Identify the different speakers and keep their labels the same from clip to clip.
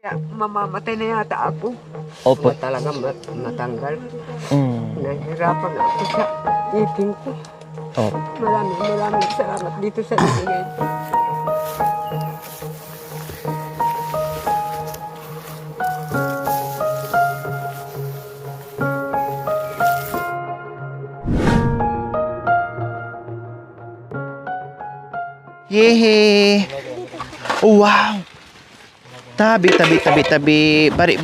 Speaker 1: Kaya mamamatay na yata ako.
Speaker 2: Opo.
Speaker 1: Talagang matanggal.
Speaker 2: Mm.
Speaker 1: Nahihirapan ako sa eating ko.
Speaker 2: Opo.
Speaker 1: Maraming salamat dito sa ibigay.
Speaker 2: Yehe! Wow! Tabi. Bari.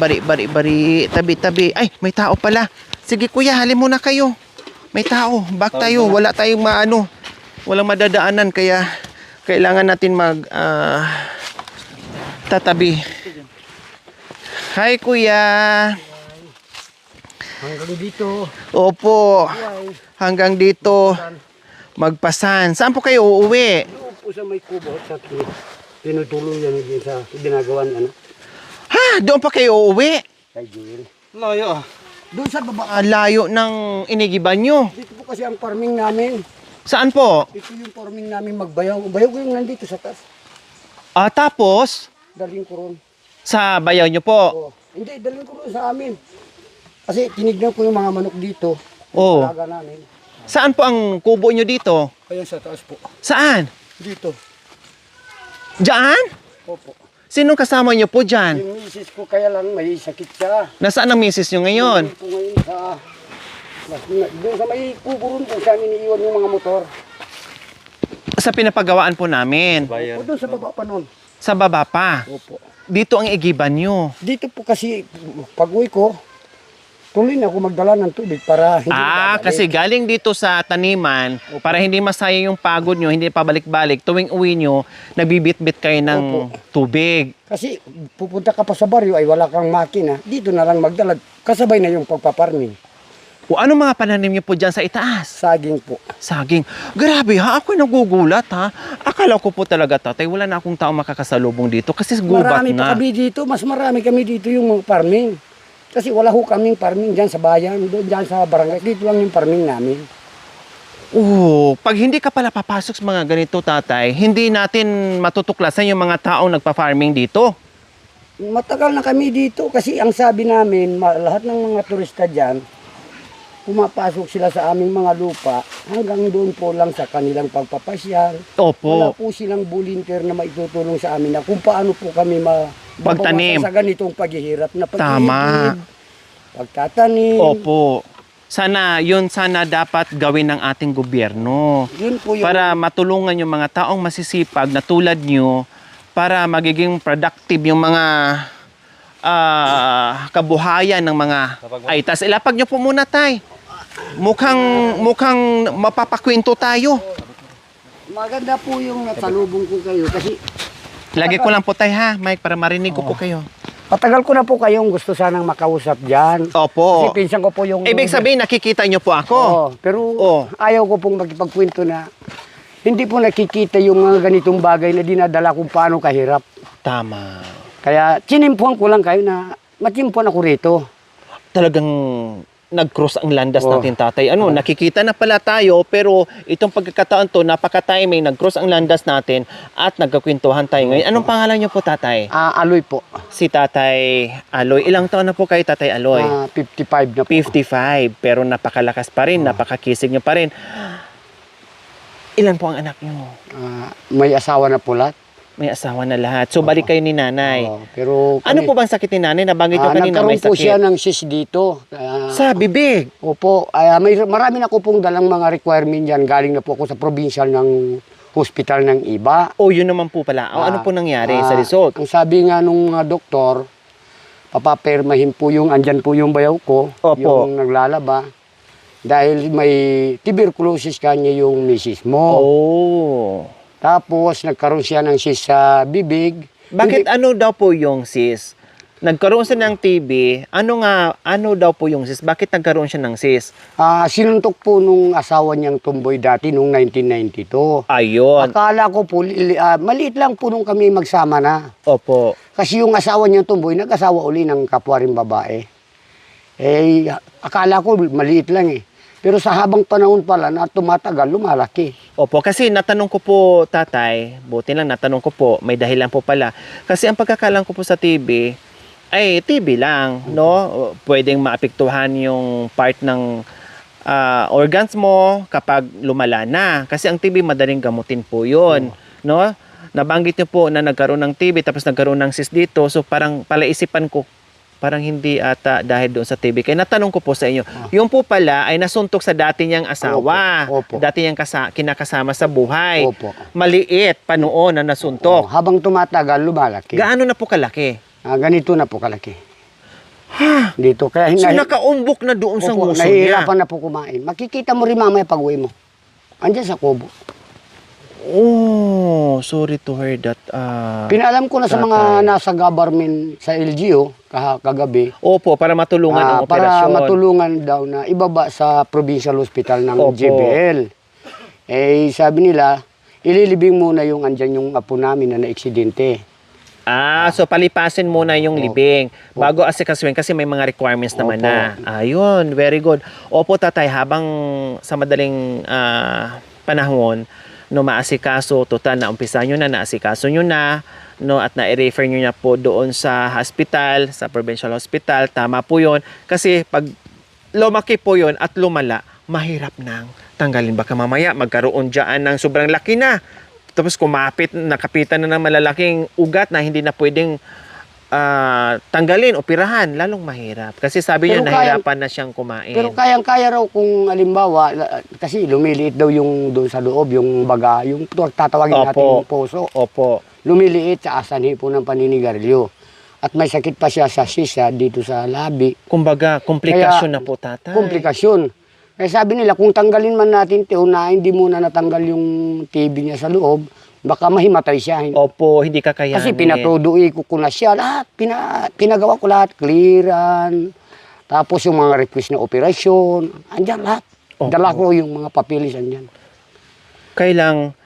Speaker 2: Tabi. Ay, may tao pala. Sige kuya, halin muna kayo. May tao. Back tayo. Wala tayong walang madadaanan. Kaya kailangan natin tatabi. Hi kuya!
Speaker 1: Hanggang dito.
Speaker 2: Opo. Hanggang dito. Magpasan. Saan po kayo uuwi?
Speaker 1: Doon po sa may kubo at sa tinutuluyan din sa ginagawan
Speaker 2: Ha? Doon pa kayo uuwi?
Speaker 1: kay Joel.
Speaker 3: Layo ah.
Speaker 1: Doon sa baba.
Speaker 2: Layo ng inigiban nyo.
Speaker 1: Dito po kasi ang farming namin.
Speaker 2: Saan po?
Speaker 1: Ito yung farming namin magbayaw. Bayaw ko yung nandito sa taas.
Speaker 2: Tapos,
Speaker 1: Daling ko ron.
Speaker 2: sa bayaw nyo po.
Speaker 1: Oh. Hindi, daling ko ron sa amin. Kasi tinignan ko yung mga manok dito.
Speaker 2: Oh.
Speaker 1: Alaga namin.
Speaker 2: Saan po ang kubo nyo dito?
Speaker 1: Ayan sa taas po.
Speaker 2: Saan?
Speaker 1: Dito.
Speaker 2: Diyan?
Speaker 1: Opo.
Speaker 2: Sinong kasama nyo po dyan?
Speaker 1: Yung misis ko kaya lang may sakit siya.
Speaker 2: Nasaan ang misis nyo ngayon?
Speaker 1: Doon po ngayon doon sa may kubo ron kung saan iniiwan yung mga motor.
Speaker 2: Sa pinapagawaan po namin.
Speaker 1: O doon sa baba pa nun.
Speaker 2: Sa baba pa.
Speaker 1: Opo.
Speaker 2: Dito ang igiban nyo.
Speaker 1: Dito po kasi pag-uwi ko, tuloy na ako magdala ng tubig para hindi babalik.
Speaker 2: Kasi galing dito sa taniman, para hindi masayang yung pagod nyo, hindi pabalik-balik, tuwing uwi nyo, nagbibit-bit kayo ng tubig.
Speaker 1: Kasi pupunta ka pa sa baryo ay wala kang makina, dito na lang magdala. Kasabay na yung pagpaparming.
Speaker 2: O ano mga pananim nyo po dyan sa itaas?
Speaker 1: Saging po.
Speaker 2: Saging. Grabe ha, ako nagugulat ha. Akala ko po talaga tatay, wala na akong tao makakasalubong dito kasi gubat
Speaker 1: Marami pa
Speaker 2: na.
Speaker 1: kami dito, mas marami kami dito yung farming. Kasi wala ho kaming farming dyan sa bayan, doon dyan sa barangay. Dito lang yung farming namin.
Speaker 2: Pag hindi ka pala papasok sa mga ganito tatay, hindi natin matutuklasan yung mga taong nagpa-farming dito.
Speaker 1: Matagal na kami dito kasi ang sabi namin, lahat ng mga turista dyan, pumapasok sila sa aming mga lupa hanggang doon po lang sa kanilang pagpapasyal. Wala
Speaker 2: Opo.
Speaker 1: po silang volunteer na maitutulong sa amin na kung paano po kami
Speaker 2: Pagtanim.
Speaker 1: sa ganitong paghihirap na
Speaker 2: Tama.
Speaker 1: pagtatanim.
Speaker 2: Opo. Sana dapat gawin ng ating gobyerno.
Speaker 1: Yun po yung
Speaker 2: Para matulungan yung mga taong masisipag na tulad nyo para magiging productive yung mga kabuhayan ng mga ay. Tas ilapag nyo po muna tay. Mukhang mapapakwento tayo.
Speaker 1: maganda po yung nasalubong ko kayo kasi
Speaker 2: Lagi ko lang po tay ha, Mike, para marinig ko po kayo.
Speaker 1: patagal ko na po kayong gusto sanang makausap dyan.
Speaker 2: Opo.
Speaker 1: Kasi pinsan ko po yung...
Speaker 2: Ibig sabihin, nakikita nyo po ako.
Speaker 1: Oo, pero ayaw ko pong magpagkwento na hindi po nakikita yung mga ganitong bagay na dinadala kung paano kahirap.
Speaker 2: Tama.
Speaker 1: Kaya sinimpuhan ko lang kayo na matimpuhan ako rito.
Speaker 2: Talagang nag-cross ang landas natin tatay. Nakikita na pala tayo pero itong pagkakataon to, napaka-timing, nag-cross ang landas natin at nagkakwentuhan tayo ngayon. Anong pangalan niyo po tatay?
Speaker 1: Aloy po.
Speaker 2: Si Tatay Aloy. Ilang taon na po kayo Tatay Aloy?
Speaker 1: 55 na po.
Speaker 2: 55. Pero napakalakas pa rin, napakakisig niyo pa rin. Ilan po ang anak niyo?
Speaker 1: May asawa na po lahat.
Speaker 2: May asawa na lahat. So balik kayo ni nanay.
Speaker 1: Pero
Speaker 2: Ano po bang sakit ni nanay? Nabanggit niyo kanina may
Speaker 1: nagkaroon po siya
Speaker 2: sakit.
Speaker 1: ng cyst dito.
Speaker 2: Sa bibig.
Speaker 1: Opo, marami na ko pong dalang mga requirement yan. Galing na po ako sa provincial ng hospital ng iba.
Speaker 2: Yun naman po pala. Ano po nangyari sa result?
Speaker 1: Ang sabi nga nung doktor, papapermahin po yung, andyan po yung bayaw ko,
Speaker 2: Opo.
Speaker 1: yung naglalaba. Dahil may tuberculosis kanya yung misis mo. Tapos nagkaroon siya ng cyst sa bibig.
Speaker 2: Bakit ano daw po yung cyst? Nagkaroon siya ng TB. Ano daw po yung cyst? Bakit nagkaroon siya ng cyst?
Speaker 1: Sinuntok po nung asawa niyang tumboy dati nung 1992.
Speaker 2: Ayun.
Speaker 1: Akala ko po, maliit lang po nung kami magsama na.
Speaker 2: Opo.
Speaker 1: Kasi yung asawa niyang tumboy, nag-asawa uli ng kapwa rin babae. Akala ko maliit lang eh. Pero sa habang panahon pala na tumatagal, lumalaki.
Speaker 2: Opo, kasi natanong ko po tatay, buti lang natanong ko po, may dahilan po pala. Kasi ang pagkakalang ko po sa TB, ay TB lang, no? Pwedeng maapektuhan yung part ng organs mo kapag lumala na. Kasi ang TB madaling gamutin po yun, no? Nabanggit niyo po na nagkaroon ng TB tapos nagkaroon ng cyst dito. So parang palaisipan ko, parang hindi ata dahil doon sa TB. Kaya natanong ko po sa inyo, yung po pala ay nasuntok sa dati niyang asawa.
Speaker 1: Opo.
Speaker 2: Dati niyang kinakasama sa buhay.
Speaker 1: Opo.
Speaker 2: Maliit pa noon na nasuntok.
Speaker 1: Habang tumatagal, lumalaki.
Speaker 2: Gaano na po kalaki?
Speaker 1: Ganito na po kalaki. Dito. Kaya
Speaker 2: So nakaumbok na doon sa nguso niya.
Speaker 1: nahihirapan na po kumain. Makikita mo rin mamaya pag uwi mo. Andiyan sa kubo.
Speaker 2: Oh, sorry to hear that.
Speaker 1: Pinaalam ko na sa mga nasa government sa LGU kagabi.
Speaker 2: Opo, para matulungan ang
Speaker 1: Para
Speaker 2: operasyon.
Speaker 1: matulungan daw na ibaba sa provincial hospital ng
Speaker 2: Opo.
Speaker 1: JBL. Eh, sabi nila, ililibing muna yung andyan yung apo namin na naeksidente.
Speaker 2: So palipasin muna yung libing bago asikasuhin kasi may mga requirements naman
Speaker 1: Opo.
Speaker 2: na. Ayun, very good. Opo, tatay, habang sa madaling panahon, no, maasikaso, total na umpisa nyo na, naasikaso nyo na, no, at na-refer nyo na po doon sa hospital, sa provincial hospital, tama po yun. Kasi pag lumaki po yun at lumala, mahirap nang tanggalin. Baka mamaya magkaroon dyan ng sobrang laki na. Tapos nakapitan na ng malalaking ugat na hindi na pwedeng tanggalin, operahan, lalong mahirap. Kasi sabi niya,
Speaker 1: Pero
Speaker 2: nahirapan na siyang kumain.
Speaker 1: Pero kayang-kaya raw kung halimbawa, kasi lumiliit daw yung doon sa loob, yung baga, yung tatawagin natin
Speaker 2: Opo.
Speaker 1: yung puso.
Speaker 2: Opo.
Speaker 1: Lumiliit sa asanhi po ng paninigarilyo. At may sakit pa siya sa sisa dito sa labi.
Speaker 2: Kumbaga, komplikasyon
Speaker 1: Kaya,
Speaker 2: na po, tatay.
Speaker 1: Komplikasyon. Kaya sabi nila, kung tanggalin man natin na hindi muna natanggal yung TB niya sa loob, baka mahimatay siya.
Speaker 2: Opo, hindi kakayanin.
Speaker 1: Kasi pinatuduin ko na siya lahat. Pinagawa ko lahat. Clearan. Tapos yung mga request na operasyon. Andyan lahat.
Speaker 2: Opo.
Speaker 1: Dala ko yung mga papilis andyan.
Speaker 2: Kailang,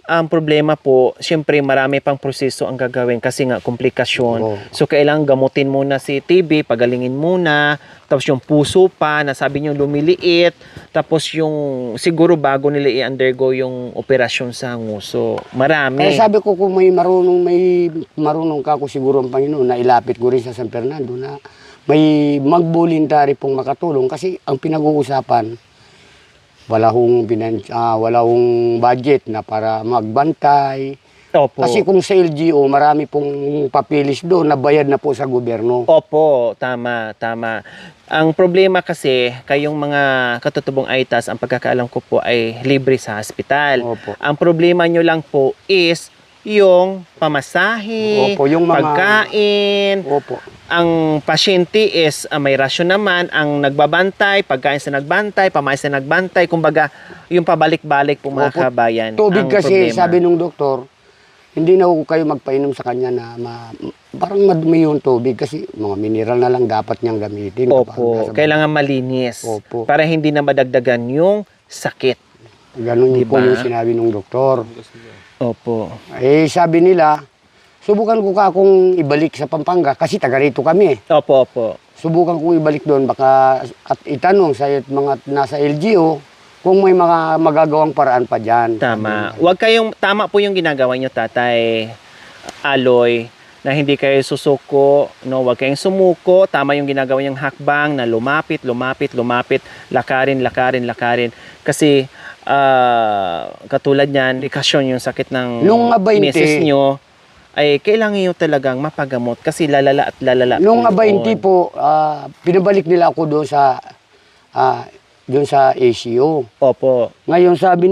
Speaker 2: ang problema po, siyempre marami pang proseso ang gagawin kasi nga komplikasyon.
Speaker 1: Oo.
Speaker 2: So kailangan gamutin muna si TB, pagalingin muna, tapos yung puso pa, nasabi niyo lumiliit, tapos yung siguro bago nila i-undergo yung operasyon sa nguso. Marami.
Speaker 1: Kaya sabi ko kung may marunong ka ko siguro ang Panginoon na ilapit ko rin sa San Fernando na may mag-voluntary pong makatulong kasi ang pinag-uusapan wala hong budget na para magbantay.
Speaker 2: Opo.
Speaker 1: Kasi kung sa LGO, marami pong papilis doon na bayad na po sa gobyerno.
Speaker 2: Opo, tama, tama. Ang problema kasi, kayong mga katutubong AITAS, ang pagkakaalam ko po ay libre sa hospital.
Speaker 1: Opo.
Speaker 2: Ang problema nyo lang po is yung pamasahe,
Speaker 1: Opo, yung mga-
Speaker 2: pagkain.
Speaker 1: Opo.
Speaker 2: Ang pasyente is may rasyon naman, ang nagbabantay, pagkain sa nagbantay, pamahay sa nagbantay, kumbaga yung pabalik-balik po mga
Speaker 1: Opo.
Speaker 2: kabayan.
Speaker 1: Tubig
Speaker 2: ang
Speaker 1: kasi,
Speaker 2: problema.
Speaker 1: sabi nung doktor, hindi na ho kayo magpainom sa kanya na parang madumi yung tubig kasi mga mineral na lang dapat niyang gamitin.
Speaker 2: Opo, kailangan malinis.
Speaker 1: Opo.
Speaker 2: Para hindi na madagdagan yung sakit.
Speaker 1: Ganun
Speaker 2: Diba?
Speaker 1: po yung sinabi nung doktor.
Speaker 2: Opo.
Speaker 1: Eh, sabi nila, subukan ko ka kung ibalik sa Pampanga kasi taga rito kami.
Speaker 2: Opo, opo.
Speaker 1: Subukan kong ibalik doon baka at itanong sa mga nasa LGO kung may mga magagawang paraan pa dyan.
Speaker 2: Tama. Tama po yung ginagawa nyo, Tatay Aloy, na hindi kayo susuko, no? Huwag kayong sumuko. Tama yung ginagawa yung hakbang na lumapit, lakarin. Kasi, katulad niyan, indikasyon yung sakit ng
Speaker 1: Nung 20,
Speaker 2: misis nyo, ay kailangan nyo talagang mapagamot kasi lalala at lalala.
Speaker 1: Nung
Speaker 2: po yun.
Speaker 1: 20 po, pinabalik nila ako doon sa ACO.
Speaker 2: Opo.
Speaker 1: Ngayon sabi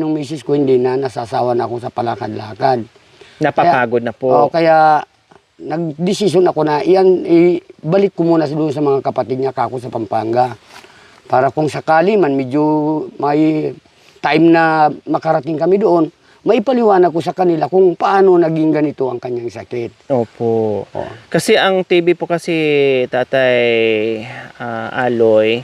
Speaker 1: nung misis ko hindi na, nasasawa na ako sa palakad-lakad.
Speaker 2: Napapagod na po.
Speaker 1: Kaya nagdesisyon ako na ibalik ko muna doon sa mga kapatid niya kako sa Pampanga. Para kung sakali man medyo may time na makarating kami doon, maipaliwanag ko sa kanila kung paano naging ganito ang kanyang sakit.
Speaker 2: Opo.
Speaker 1: Oh.
Speaker 2: Kasi ang TB po kasi, Tatay Aloy,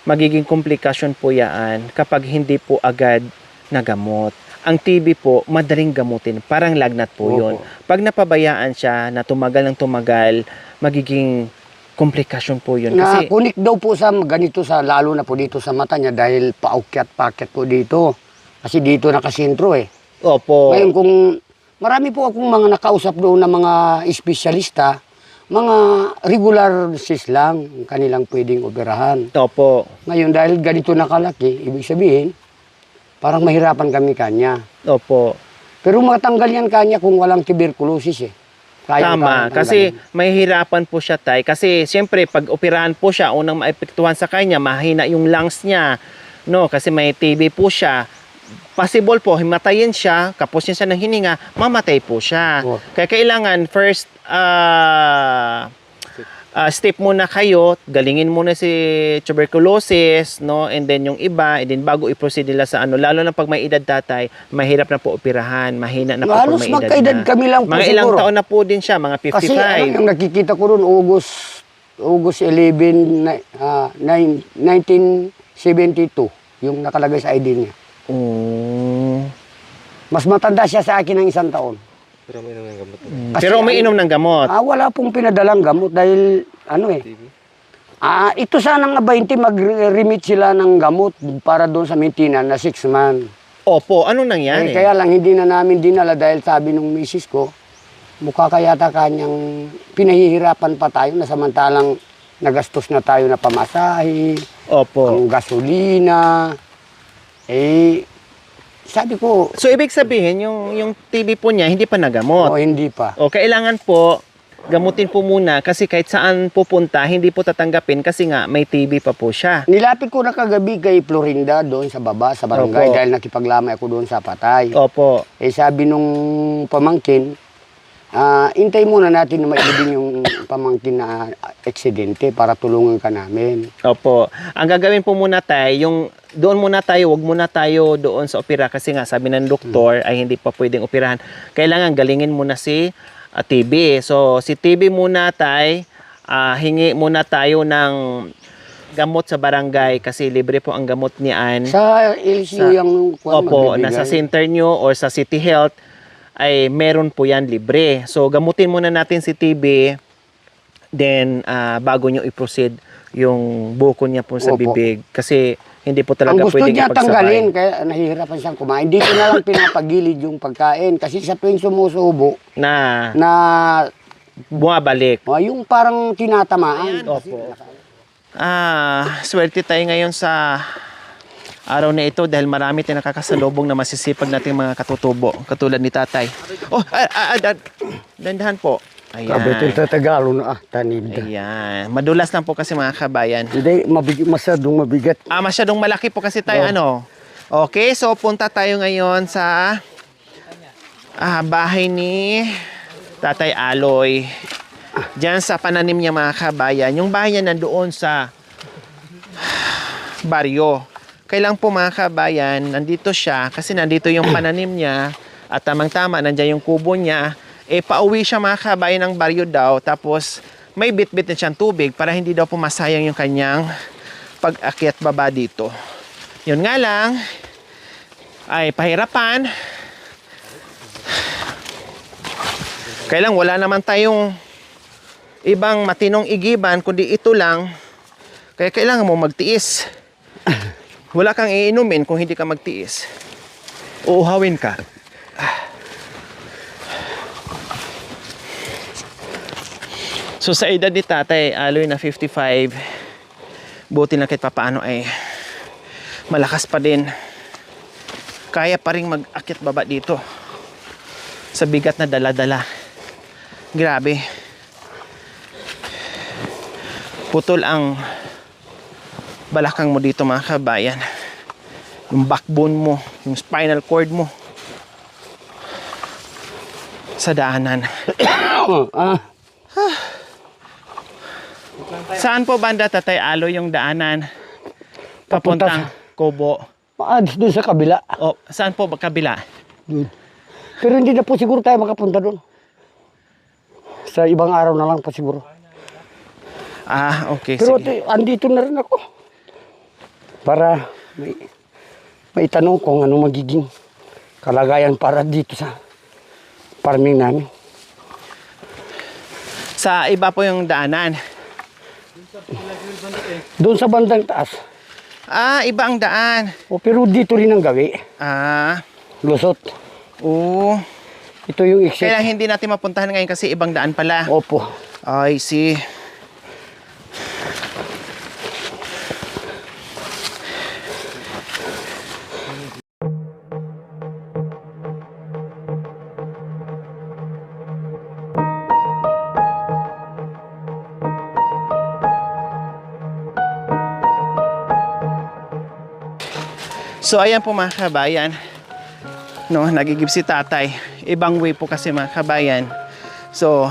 Speaker 2: magiging komplikasyon po yan kapag hindi po agad nagamot. Ang TB po, madaling gamutin. Parang lagnat po
Speaker 1: Opo.
Speaker 2: yun. Pag napabayaan siya na tumagal ng tumagal, magiging komplikasyon po yun. Kasi,
Speaker 1: Kunik daw po sa ganito lalo na po dito sa mata niya dahil paukyat-pakyat po dito. Kasi dito nakasentro eh.
Speaker 2: opo.
Speaker 1: Ngayon kung marami po akong mga nakausap doon na mga espesyalista, mga regular sis lang ang kanilang pwedeng operahan.
Speaker 2: Opo.
Speaker 1: Ngayon, dahil ganito nakalaki, ibig sabihin, parang mahirapan kami kanya.
Speaker 2: Opo.
Speaker 1: Pero matanggal yan kanya kung walang tuberculosis eh.
Speaker 2: Tama, kasi mahihirapan po siya, tay. Kasi siyempre, pag operahan po siya, unang maepektuhan sa kanya, mahina yung lungs niya. No, kasi may TB po siya. Possible po, himatayin siya, kapos niya ng hininga, mamatay po siya.
Speaker 1: Oh.
Speaker 2: Kaya kailangan, first, step muna kayo, galingin muna si tuberculosis, no? And then yung iba, and then bago i-proceed nila sa ano, lalo na pag may edad tatay, mahirap na po operahan, mahina na po pag
Speaker 1: Halos
Speaker 2: may edad
Speaker 1: magkaedad
Speaker 2: na.
Speaker 1: kami lang po
Speaker 2: Mga ilang
Speaker 1: siguro.
Speaker 2: taon na po din siya, mga 55.
Speaker 1: Kasi yung nakikita ko ron, August 11, 1972, yung nakalagay sa ID niya. Mas matanda siya sa akin ng 1 taon.
Speaker 2: Pero umiinom ng gamot.
Speaker 1: Wala pong pinadalang gamot dahil ito sanang 20 mag-remit sila ng gamot para doon sa maintenance na 6 months.
Speaker 2: Opo, anong nangyari?
Speaker 1: Kaya lang hindi na namin dinala dahil sabi nung misis ko, mukha kayata kanyang pinahihirapan pa tayo na samantalang nagastos na tayo na pamasahe,
Speaker 2: Opo.
Speaker 1: ang gasolina. Sabi ko,
Speaker 2: So, ibig sabihin, yung TB po niya, hindi pa nagamot.
Speaker 1: hindi pa.
Speaker 2: O, kailangan po, gamutin po muna kasi kahit saan pupunta, hindi po tatanggapin kasi nga may TB pa po siya.
Speaker 1: Nilapit ko na kagabi kay Florinda doon sa baba, sa barangay,
Speaker 2: Opo.
Speaker 1: dahil nakipaglamay ako doon sa patay.
Speaker 2: Opo.
Speaker 1: Sabi nung pamangkin, intay muna natin na mailibing yung pamangkin na aksidente para tulungan ka namin.
Speaker 2: Opo. Ang gagawin po muna tayo, yung doon muna tayo, wag muna tayo doon sa opera kasi nga sabi ng doktor ay hindi pa pwedeng operahan. Kailangan galingin muna si TB. So, si TB muna tayo, hingi muna tayo ng gamot sa barangay kasi libre po ang gamot niyan.
Speaker 1: Sa LCU yung
Speaker 2: Opo, nasa center nyo or sa City Health ay meron po yan libre. So, gamutin muna natin si TB then bago nyo i-proceed yung buko niya po sa
Speaker 1: Opo.
Speaker 2: bibig kasi hindi po talaga
Speaker 1: ang gusto
Speaker 2: pwedeng
Speaker 1: niya
Speaker 2: ipagsabay.
Speaker 1: tanggalin, kaya nahihirapan siyang kumain. Dito na lang pinapagilid yung pagkain kasi sa tuwing sumusubo
Speaker 2: Na
Speaker 1: na
Speaker 2: bumabalik.
Speaker 1: yung parang tinatamaan.
Speaker 2: Opo. Swerte tayo ngayon sa araw na ito dahil marami tayong nakakasalubong na masisipag nating mga katutubo katulad ni tatay. Oh, dandahan po.
Speaker 1: Kabitin
Speaker 2: Ayan.
Speaker 1: sa Tagalog na tanid.
Speaker 2: Ayan. Madulas lang po kasi mga kabayan.
Speaker 1: Hindi, masyadong mabigat.
Speaker 2: Masyadong malaki po kasi tayo ano. Okay, so punta tayo ngayon sa bahay ni Tatay Aloy. Diyan sa pananim niya mga kabayan. Yung bahay niya nandoon sa baryo. Kailang po mga kabayan, nandito siya kasi nandito yung pananim niya at tamang-tama, nandiyan yung kubo niya. Pauwi siya mga kabayan ng baryo daw tapos may bit-bit na siyang tubig para hindi daw pumasayang yung kanyang pag-akyat baba dito. Yun nga lang, ay pahirapan. Kailang wala naman tayong ibang matinong igiban kundi ito lang. Kaya kailangan mo magtiis. Wala kang iinumin kung hindi ka magtiis. Uuhawin ka. So sa edad ni Tatay Aloy na 55, buti na kahit papaano ay malakas pa din. Kaya pa rin mag-akyat baba dito sa bigat na dala-dala. Grabe. Putol ang balakang mo dito mga kabayan. Yung backbone mo, yung spinal cord mo sa daanan. Saan po banda Tatay Aloy yung daanan? Papuntang Kubo.
Speaker 1: Doon sa kabila.
Speaker 2: O, saan po ba kabila?
Speaker 1: Doon. Pero hindi na po siguro tayo makapunta doon. Sa ibang araw na lang po siguro.
Speaker 2: Okay.
Speaker 1: Pero
Speaker 2: Sige.
Speaker 1: andito na rin ako. Para may tanong kung ano magiging kalagayan para dito sa farming namin.
Speaker 2: Sa iba po yung daanan.
Speaker 1: Doon sa bandang taas.
Speaker 2: Iba ang daan.
Speaker 1: Pero dito rin ang gawi.
Speaker 2: Ah,
Speaker 1: Lusot.
Speaker 2: oo.
Speaker 1: Ito yung exit.
Speaker 2: Kaya hindi natin mapuntahan ngayon kasi ibang daan pala.
Speaker 1: Opo.
Speaker 2: I see. So ayan po mga kabayan, no, nagigib si tatay. Ibang way po kasi mga kabayan. So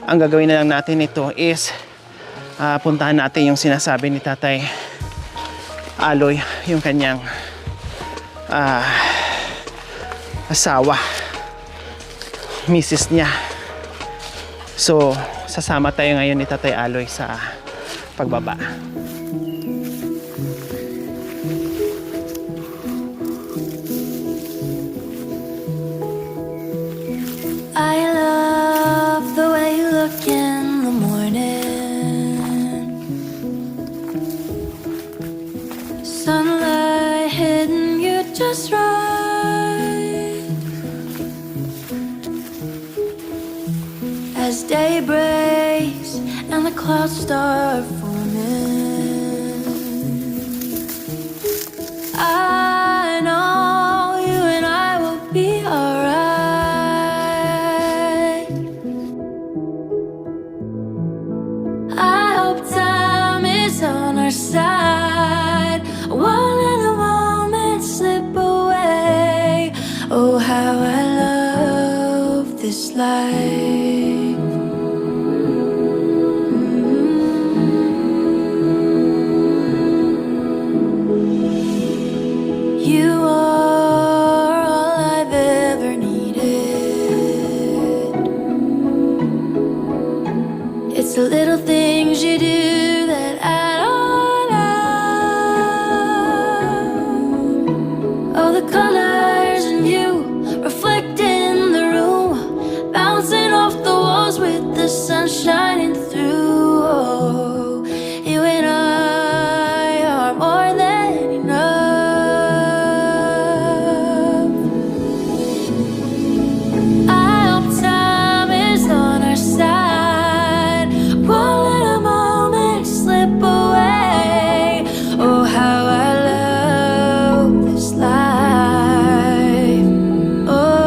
Speaker 2: ang gagawin na lang natin ito is puntahan natin yung sinasabi ni tatay Aloy, yung kanyang asawa, misis niya. So sasama tayo ngayon ni tatay Aloy sa pagbaba.
Speaker 3: I love the way you look in the morning. Sunlight hitting you just right. As day breaks and the clouds start forming, I know you and I will be alright. I hope time is on our side. Won't let the moment slip away. Oh, how I love this life. You are all I've ever needed. It's the little things you do that add on up. Oh, the colors in you reflect in the room, bouncing off the walls with the sun shining through. Oh, you and I are more than enough. I hope time is on our side. Won't let a moment slip away. Oh, how I love this life. Oh,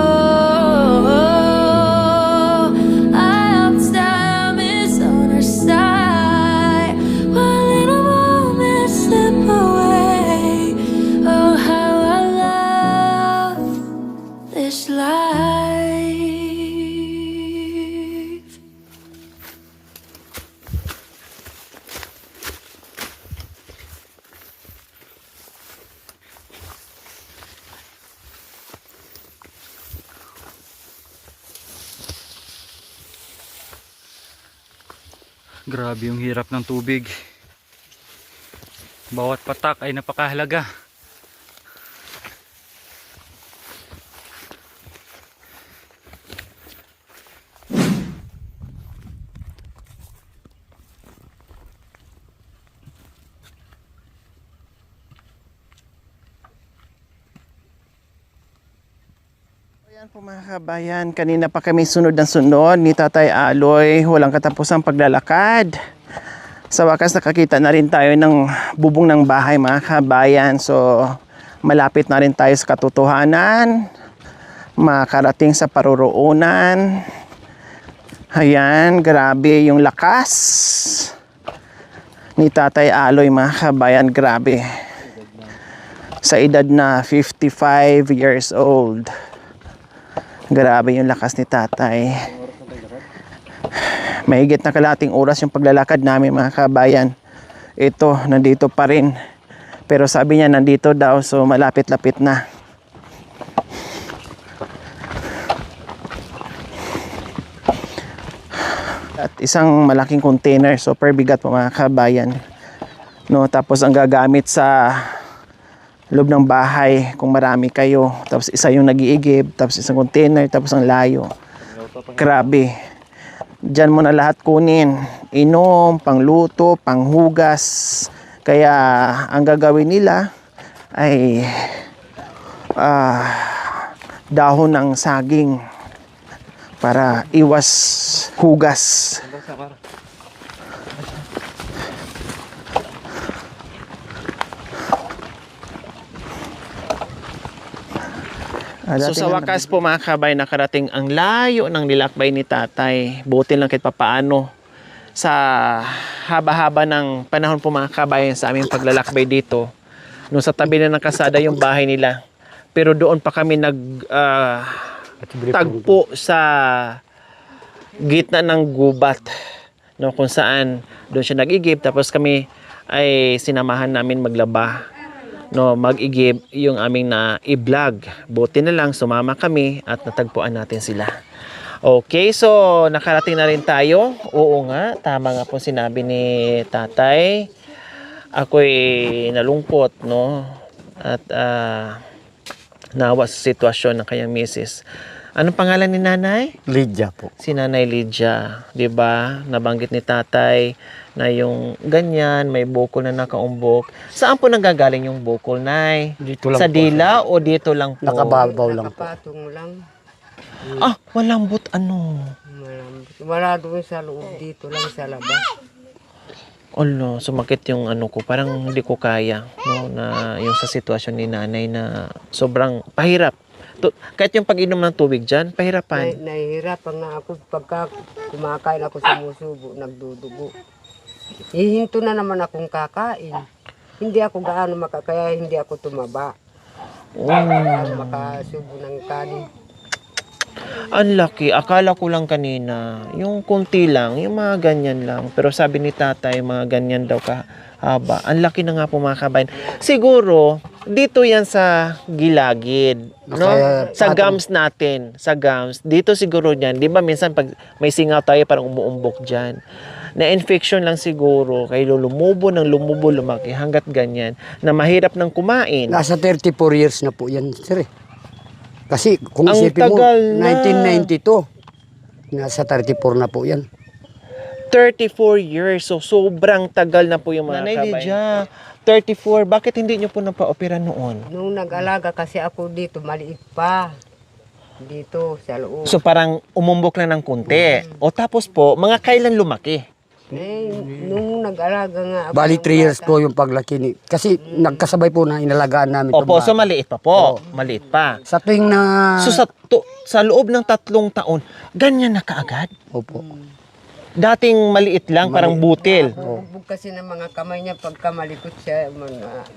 Speaker 3: I hope time is on our side. Won't let a moment slip away. Oh, how I love this life.
Speaker 4: Grabe yung hirap ng tubig. Bawat patak ay napakahalaga.
Speaker 2: Ayan po mga kabayan, kanina pa kami sunod ng sunod ni Tatay Aloy, walang katapusang paglalakad. Sa wakas nakakita na rin tayo ng bubong ng bahay mga kabayan. So malapit na rin tayo sa katotohanan, makarating sa paruroonan. Ayan, grabe yung lakas ni Tatay Aloy mga kabayan, grabe. Sa edad na 55 years old. Grabe yung lakas ni tatay. Mahigit na kalating oras yung paglalakad namin mga kabayan. Ito, nandito pa rin. Pero sabi niya nandito daw, so malapit-lapit na. At isang malaking container, super bigat po mga kabayan. No, tapos ang gagamit sa loob ng bahay kung marami kayo, tapos isa yung nag-iigib, tapos isang container, tapos ang layo. Grabe. Diyan mo na lahat kunin, inom, pangluto, panghugas. Kaya ang gagawin nila ay dahon ng saging para iwas hugas. So sa wakas po mga kabay, nakarating ang layo ng nilakbay ni tatay. Buti lang kahit papaano. Sa haba-haba ng panahon po mga kabay sa aming paglalakbay dito, nung sa tabi na ng kasada yung bahay nila. Pero doon pa kami tagpo sa gitna ng gubat, no, kung saan doon siya nag-igib, tapos kami ay sinamahan namin maglaba, no, mag-igib yung aming na i-vlog. Buti na lang sumama kami at natagpuan natin sila. Okay, so nakarating na rin tayo. Oo nga, tama nga po sinabi ni tatay. Ako'y nalungkot, no, at nawa sa sitwasyon ng kanyang misis. Anong pangalan ni nanay?
Speaker 1: Lydia po.
Speaker 2: Si Nanay Lydia, 'di ba? Nabanggit ni tatay na yung ganyan, may bukol na nakaumbok. Saan po nanggagaling yung bukol, nay?
Speaker 1: Dito lang
Speaker 2: Sa
Speaker 1: po.
Speaker 2: dila o dito lang po?
Speaker 1: Nakababaw lang po.
Speaker 5: Nakapatong lang.
Speaker 2: Ah, malambot ano?
Speaker 5: Wala doon sa loob, dito lang sa labas.
Speaker 2: Ano, sumakit yung ano ko, parang hindi ko kaya, no, na yung sa sitwasyon ni nanay na sobrang pahirap. Kahit yung pag-inom ng tubig dyan, pahirapan.
Speaker 5: Nahihirapan nga ako pagka kumakain ako sa musubo, nagdudugo. Hihinto na naman akong kakain. Hindi ako gaano kaya hindi ako tumaba. Gaano makasubo ng kanin.
Speaker 2: Ang laki. Akala ko lang kanina, yung kunti lang, yung mga ganyan lang. Pero sabi ni tatay, mga ganyan daw kahaba. Ang laki na nga po mga kabayan. Siguro, dito yan sa gilagid, no?
Speaker 1: Kaya,
Speaker 2: Sa gums natin, sa gums. Dito siguro yan. Di ba minsan pag may singaw tayo, parang umuumbok dyan. Na-infection lang siguro, kaya lumubo ng lumubo, lumaki, hanggat ganyan, na mahirap ng kumain.
Speaker 1: Nasa 34 years na po yan, sir. Kasi kung
Speaker 2: Ang
Speaker 1: isipin mo,
Speaker 2: tagal na.
Speaker 1: 1992, nasa 34 na po yan.
Speaker 2: 34 years. So, sobrang tagal na po yung mga
Speaker 1: Nanay
Speaker 2: kabay. Lydia, 34. Bakit hindi nyo po napa-opera noon?
Speaker 5: Nung nag-alaga kasi ako dito, maliit pa. Dito, sa loob.
Speaker 2: So, parang umumbok na ng kunti. O tapos po, mga kailan lumaki?
Speaker 5: Nung nag-alaga nga ako.
Speaker 1: Bali
Speaker 5: ng
Speaker 1: 3 years
Speaker 5: bata,
Speaker 1: po yung paglaki ni. Kasi nagkasabay po na inalagaan namin.
Speaker 2: Opo,
Speaker 1: itong
Speaker 2: so
Speaker 1: bata.
Speaker 2: maliit pa po. Maliit pa.
Speaker 1: Sa tuwing na...
Speaker 2: So, sa loob ng 3 taon, ganyan na kaagad?
Speaker 1: Opo.
Speaker 2: Dating maliit lang, parang butil.
Speaker 5: Bugbog kasi ng mga kamay niya pagka malikot siya.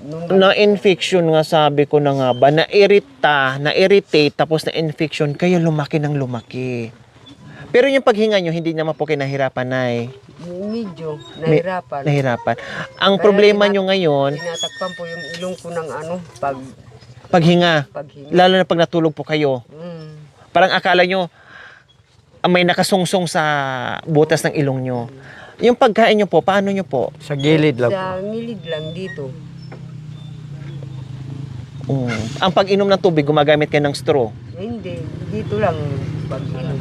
Speaker 5: Nung
Speaker 2: Na-infection nga, sabi ko na nga ba, na-irritate, tapos na-infection, kaya lumaki ng lumaki. Pero yung paghinga nyo, hindi naman po kinahirapan, Nay.
Speaker 5: medyo nahirapan.
Speaker 2: Nahirapan. Ang
Speaker 5: Kaya
Speaker 2: problema nyo ngayon,
Speaker 5: Tinatakpan po yung ilong ko ng
Speaker 2: paghinga.
Speaker 5: paghinga.
Speaker 2: Lalo na pag natulog po kayo. Parang akala nyo, may nakasungsong sa butas ng ilong nyo. Yung pagkain nyo po, paano nyo po?
Speaker 1: Sa gilid lang po.
Speaker 5: Sa ngilid lang dito.
Speaker 2: Ang pag-inom ng tubig, gumagamit kayo ng straw.
Speaker 5: Hindi, dito lang pag-inom.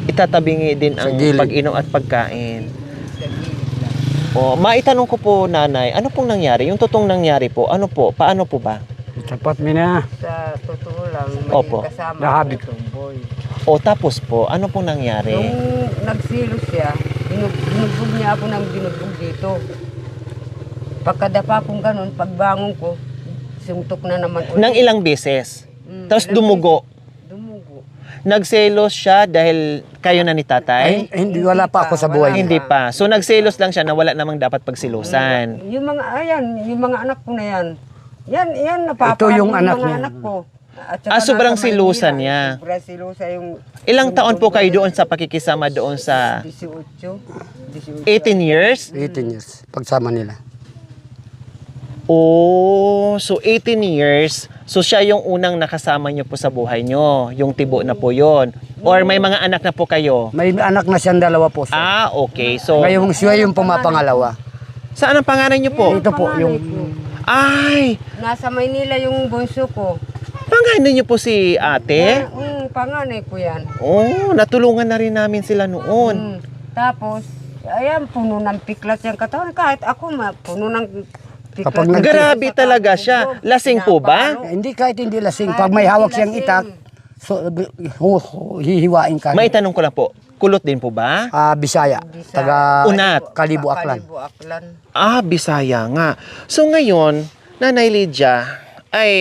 Speaker 2: Itatabingi din ang
Speaker 1: Sa gilid.
Speaker 2: pag-inom at pagkain.
Speaker 5: Sa gilid lang.
Speaker 2: Maitanong ko po, nanay, ano pong nangyari? Yung totoong nangyari po, ano po? Paano po ba?
Speaker 1: Tapat mo na.
Speaker 5: Sa totoo lang, may
Speaker 2: Opo.
Speaker 5: kasama
Speaker 1: Nahabig.
Speaker 5: akong tomboy.
Speaker 2: Tapos po, ano pong nangyari?
Speaker 5: Nung nagsilos siya, binugbog niya ako ng binugbog dito. Pagkadapa kong ganun, pagbangon ko, suntok na naman ulit.
Speaker 2: Nang ilang beses. Tapos
Speaker 5: ilang
Speaker 2: dumugo.
Speaker 5: Dumugo.
Speaker 2: Nagselos siya dahil kayo na ni tatay?
Speaker 1: Ay, hindi, wala pa ako sa buhay.
Speaker 2: Hindi pa. So nagselos lang siya na wala namang dapat pagsilusan.
Speaker 5: Yung mga, yung mga anak ko na yan. Yan, napapahan
Speaker 1: Ito yung anak
Speaker 5: mga
Speaker 1: niya.
Speaker 5: anak ko. At saka
Speaker 2: Sobrang
Speaker 5: nasa
Speaker 2: silusan
Speaker 5: Maynila,
Speaker 2: niya.
Speaker 5: Sobrang silusan yung...
Speaker 2: Ilang taon po kayo doon sa pakikisama doon sa
Speaker 5: 18.
Speaker 2: 18 years?
Speaker 1: 18 years. Pagsama nila.
Speaker 2: So 18 years. So siya yung unang nakasama niyo po sa buhay niyo. Yung tibo na po yon. Or may mga anak na po kayo?
Speaker 1: May anak na siyang 2 po. Sir.
Speaker 2: Okay. So,
Speaker 1: Ngayong siya yung pumapangalawa.
Speaker 2: saan ang pangalan niyo po?
Speaker 1: Ito po, yung...
Speaker 2: Ay!
Speaker 5: Nasa Maynila yung bunso ko.
Speaker 2: Pangalan niyo po si ate?
Speaker 5: Panganay ko yan.
Speaker 2: Natulungan na rin namin sila noon.
Speaker 5: Tapos, ayan, puno ng piklat yung katawan. Kahit ako, puno ng piklat.
Speaker 1: Kapag
Speaker 5: yung
Speaker 2: Grabe
Speaker 5: katawan
Speaker 2: talaga
Speaker 5: ko.
Speaker 2: siya. Lasing po ba?
Speaker 5: Pinapalo.
Speaker 1: Hindi kahit hindi lasing. Pag may hawak siyang itak, hihiwain ka.
Speaker 2: May tanong ko lang po, kulot din po ba?
Speaker 1: Bisaya,
Speaker 5: Bisa-
Speaker 1: taga
Speaker 2: Unat.
Speaker 1: Kalibo Aklan.
Speaker 5: Kalibo Aklan.
Speaker 2: Ah, Bisaya nga. So ngayon, Nanay Lydia ay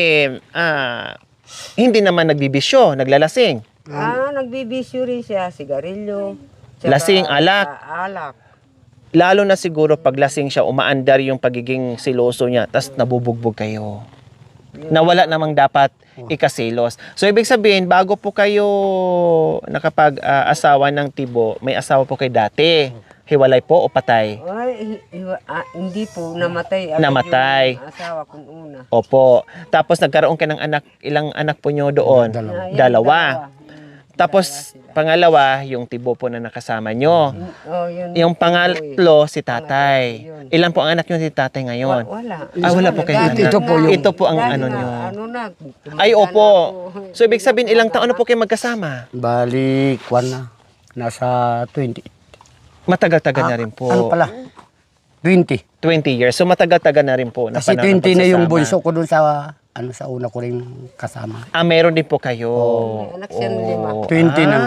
Speaker 2: hindi naman nagbibisyo, naglalasing.
Speaker 5: Nagbibisyo rin siya, sigarilyo. tsaka,
Speaker 2: Lasing, alak.
Speaker 5: Alak.
Speaker 2: Lalo na siguro pag lasing siya, umaandar yung pagiging siloso niya, tas nabubugbog kayo. Nawala namang dapat ikasilos. So, ibig sabihin, bago po kayo nakapag-asawa ng tibo, may asawa po kayo dati. Hiwalay po o patay?
Speaker 5: Ay, hindi po, namatay. agad
Speaker 2: Namatay.
Speaker 5: Yung asawa kong una.
Speaker 2: Opo. Tapos nagkaroon ka ng anak, ilang anak po nyo doon?
Speaker 1: Dalawa.
Speaker 2: Dalawa. Tapos, pangalawa, yung tibo po na nakasama nyo.
Speaker 5: Yun.
Speaker 2: Yung pangatlo, si tatay. Ilan po ang anak nyo si tatay ngayon?
Speaker 5: Wala.
Speaker 2: Wala po kayo anak.
Speaker 1: Ito po yung-
Speaker 2: Ito po ang
Speaker 5: Dahil
Speaker 2: ano
Speaker 5: na,
Speaker 2: nyo.
Speaker 5: tumatanda
Speaker 2: Ay,
Speaker 5: na
Speaker 2: opo.
Speaker 5: ako.
Speaker 2: So, ibig sabihin, ilang taon na po kayo magkasama?
Speaker 1: Bali, kwan na. Nasa 20.
Speaker 2: Matagal-tagal na rin po.
Speaker 1: Ano pala? 20.
Speaker 2: 20 years. So, matagal-tagal na rin po.
Speaker 1: Kasi
Speaker 2: panahon ng
Speaker 1: 20 na yung
Speaker 2: pagsasama.
Speaker 1: bunso ko dun sa sa una ko rin kasama.
Speaker 2: Meron din po kayo.
Speaker 5: May anak siya ng 5.
Speaker 1: 20 na.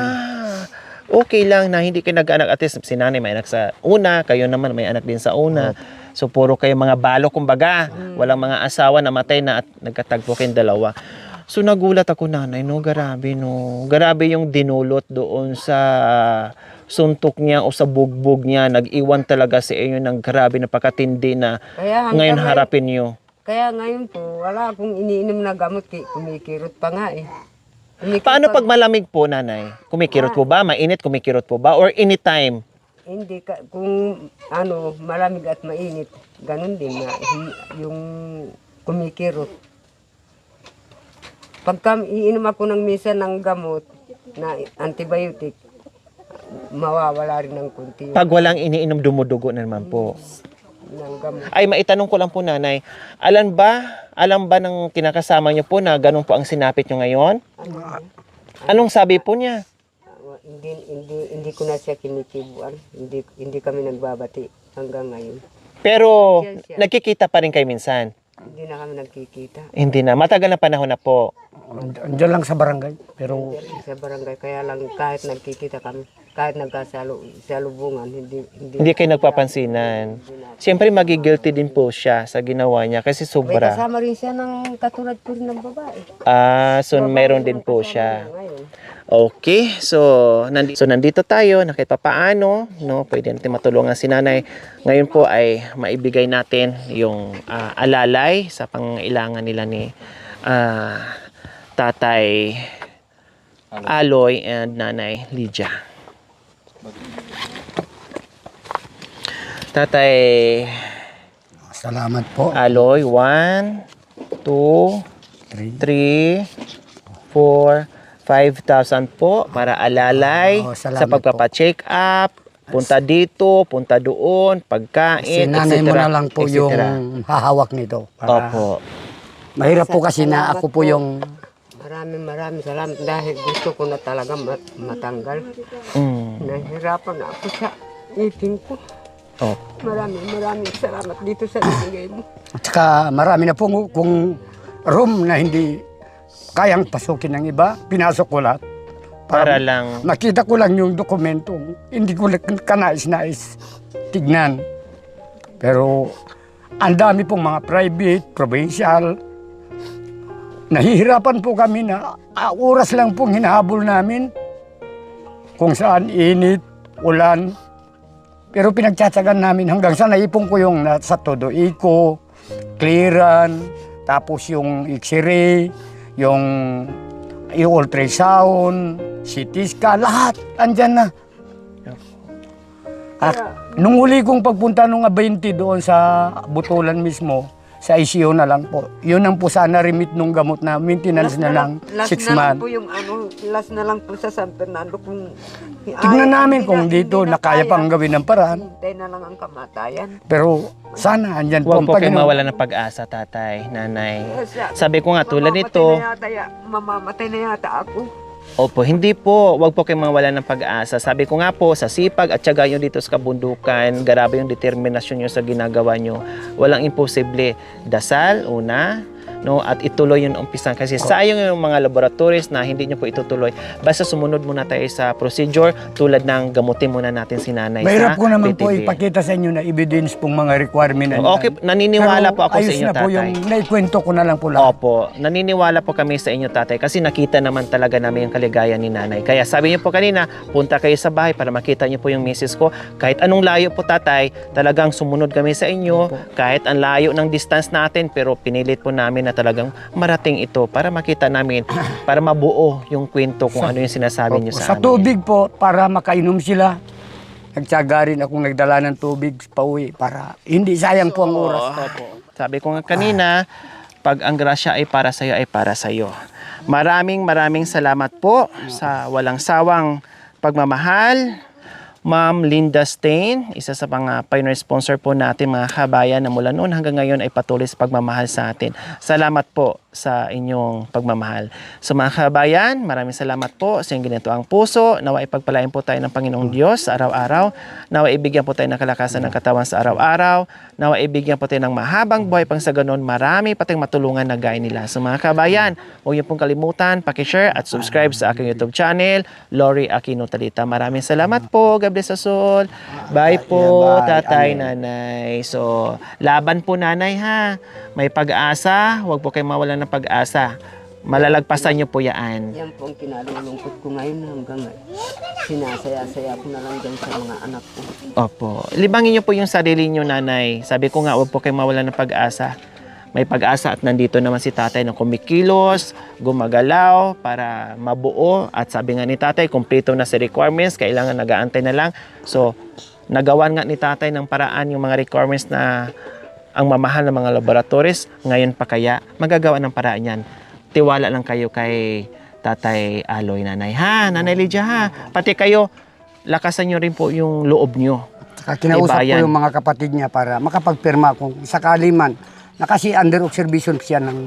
Speaker 2: Okay lang na hindi kayo nag-anak. At least, si nanay may anak sa una, kayo naman may anak din sa una. So, puro kayo mga balo, kumbaga. Walang mga asawa, namatay na at nagkatagpo kayong dalawa. So, nagulat ako, nanay, no? Grabe, no? Grabe yung dinulot doon sa suntok niya o sa bugbog niya. Nag-iwan talaga sa inyo ng grabe na pakatindi na
Speaker 5: Kaya
Speaker 2: ngayon harapin niyo.
Speaker 5: Kaya ngayon po, wala akong iniinom na gamot, kumikirot pa nga eh.
Speaker 2: Paano pag malamig po, nanay? Kumikirot po ba? Mainit, kumikirot po ba? Or anytime?
Speaker 5: Hindi ka, kung ano, malamig at mainit, ganun din na yung kumikirot. Pagka iinom ako ng minsan ng gamot na antibiotic, mawawala rin ng kunti
Speaker 2: Pag walang iniinom, dumudugo na naman po.
Speaker 5: ng gamot.
Speaker 2: Ay, maitanong ko lang po, nanay. Alam ba ng kinakasama niyo po na ganun po ang sinapit niyo ngayon? Anong sabi po niya?
Speaker 5: Hindi ko na siya kinikibuan. Hindi kami nagbabati hanggang ngayon.
Speaker 2: Pero, nagkikita pa rin kayo minsan?
Speaker 5: Hindi na kami nagkikita.
Speaker 2: Hindi na. Matagal na panahon na po.
Speaker 1: Diyan lang sa barangay. Pero
Speaker 5: Sa barangay, kaya lang kahit nagkikita kami, kahit nagkasalubungan,
Speaker 2: Hindi kayo nagpapansinan. Siyempre, magigilty din po siya sa ginawa niya kasi
Speaker 5: May
Speaker 2: sobra.
Speaker 5: kasama rin siya ng katulad po rin ng babae.
Speaker 2: So meron din po siya.
Speaker 5: Ngayon.
Speaker 2: Okay, so nandito tayo na kahit papaano, no, pwede natin matulungan si nanay. Ngayon po ay maibigay natin yung alalay sa pangailangan nila ni Tatay Aloy and Nanay Lydia. Tatay
Speaker 1: salamat po.
Speaker 2: Aloy, 1, 2, 3, 4, 5,000 po para alalay
Speaker 1: salamat
Speaker 2: sa pagpapacheck up, punta dito, punta doon,
Speaker 1: Si
Speaker 2: pagkain,
Speaker 1: nanay mo
Speaker 2: etc.,
Speaker 1: na lang po
Speaker 2: etc..
Speaker 1: yung hahawak nito. Para
Speaker 2: Opo.
Speaker 1: mahirap po kasi na ako po yung
Speaker 5: Maraming salamat dahil gusto ko na talaga matanggal. Nahirapan na ako sa ipin ko.
Speaker 2: Oh.
Speaker 5: Maraming salamat dito sa ibigay mo.
Speaker 1: at saka marami na po kung room na hindi kayang pasukin ng iba, pinasok ko lahat.
Speaker 2: Para lang,
Speaker 1: Nakita ko lang yung dokumento. Hindi ko kanais-nais tignan. Pero ang dami pong mga private, provincial. Nahihirapan po kami na oras lang pong hinahabol namin. Kung saan init, ulan. Pero pinagtsatsagan namin hanggang sa naipon ko yung sa todo iko, clearan, tapos yung x-ray, yung ultrasound, CT scan, lahat andyan na. At nung huli kong pagpunta nung 20 doon sa Butulan mismo, sa ICU na lang po. Yun ang po sana remit nung gamot na maintenance na lang 6
Speaker 5: Last na lang
Speaker 1: months.
Speaker 5: po yung last na lang po sa San Fernando kung
Speaker 1: Tignan namin kung dito na kaya pang gawin ng paraan.
Speaker 5: Hintay na lang ang kamatayan.
Speaker 1: Pero sana andyan po
Speaker 2: huwag
Speaker 1: ang
Speaker 2: po kayo
Speaker 1: Panginoon.
Speaker 2: mawala ng pag-asa, tatay, nanay. Sabi ko nga, tulad nito,
Speaker 5: Mamamatay na yata ako.
Speaker 2: opo, hindi po. Huwag po kayo mawalan ng pag-asa. Sabi ko nga po, sa sipag at syaga nyo dito sa kabundukan, grabe yung determinasyon nyo sa ginagawa nyo. Walang imposible. Dasal, una. no, at ituloy yung umpisan kasi sayang yung mga laboratories na hindi nyo po itutuloy. Basta sumunod muna tayo sa procedure tulad ng gamutin muna natin si nanay
Speaker 1: Mahirap
Speaker 2: sa
Speaker 1: ko naman po
Speaker 2: PTV.
Speaker 1: ipakita sa inyo na evidence pong mga requirement. na
Speaker 2: Okay,
Speaker 1: yan.
Speaker 2: naniniwala
Speaker 1: Pero
Speaker 2: po ako sa
Speaker 1: ayos
Speaker 2: inyo,
Speaker 1: na po
Speaker 2: tatay.
Speaker 1: yung naikwento ko na lang po lahat.
Speaker 2: Opo, naniniwala po kami sa inyo, tatay, kasi nakita naman talaga namin yung kaligayahan ni nanay. Kaya sabi niyo po kanina, punta kayo sa bahay para makita niyo po yung misis ko. Kahit anong layo po, tatay, talagang sumunod kami sa inyo. Kahit ang layo ng distance natin, pero pinilit po namin na talagang marating ito para makita namin, para mabuo yung kwento kung ano yung sinasabi niyo
Speaker 1: Sa
Speaker 2: sa amin.
Speaker 1: tubig po, para makainom sila. Nagtyaga rin akong nagdala ng tubig pauwi para hindi sayang po ang oras.
Speaker 2: Opo. Sabi ko nga kanina, pag ang grasya ay para sa iyo, ay para sa iyo. Maraming salamat po sa walang sawang pagmamahal. Ma'am Linda Stain, isa sa mga pioneer sponsor po natin mga kabayan na mula noon hanggang ngayon ay patuloy sa pagmamahal sa atin. Salamat po sa inyong pagmamahal. So mga kabayan, maraming salamat po sa inyong ginito ang puso. Nawa ipagpalain po tayo ng Panginoong Diyos sa araw-araw. Nawa ibigyan po tayo ng kalakasan ng katawan sa araw-araw. Nawa ibigyan po tayo ng mahabang buhay pang sa ganun. Marami pa tayong matulungan na gaya nila. So mga kabayan, huwag niyo pong kalimutan, pakishare at subscribe sa aking YouTube channel, Lori Aquino Talita. Maraming salamat po. God bless us all. Bye po,
Speaker 1: Bye.
Speaker 2: tatay,
Speaker 1: Amen.
Speaker 2: nanay. So, laban po nanay ha. May pag-asa. Huwag po kayong mawalan ng pag-asa. Malalagpasan niyo po yan.
Speaker 5: Yan po ang kinalulungkot ko ngayon hanggang sinasaya-saya ko na lang dyan sa mga anak ko.
Speaker 2: Opo. Libangin niyo po yung sarili niyo, nanay. Sabi ko nga, huwag po kayong mawalan ng pag-asa. May pag-asa at nandito naman si tatay na kumikilos, gumagalaw para mabuo. At sabi nga ni tatay, kumpleto na si requirements, kailangan nag-aantay na lang. So, nagawan nga ni tatay ng paraan yung mga requirements na ang mamahal ng mga laboratories. Ngayon pa kaya, magagawa ng paraan yan. Tiwala lang kayo kay Tatay Aloy, nanay. Ha, Nanay Lydia ha. Pati kayo, lakasan nyo rin po yung loob nyo.
Speaker 1: Saka kinausap ko
Speaker 2: Ibayan.
Speaker 1: yung mga kapatid niya para makapagpirma kung sakali man. Na kasi under observation siya ng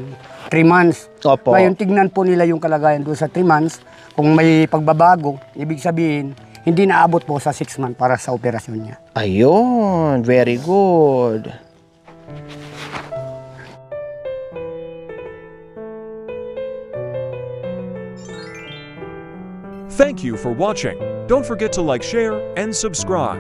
Speaker 1: 3 months.
Speaker 2: Opo.
Speaker 1: Ngayon tignan po nila yung kalagayan doon sa 3 months. Kung may pagbabago, ibig sabihin, hindi naabot po sa 6 months para sa operasyon niya.
Speaker 2: Ayun, very good.
Speaker 6: Thank you for watching. Don't forget to like, share, and subscribe.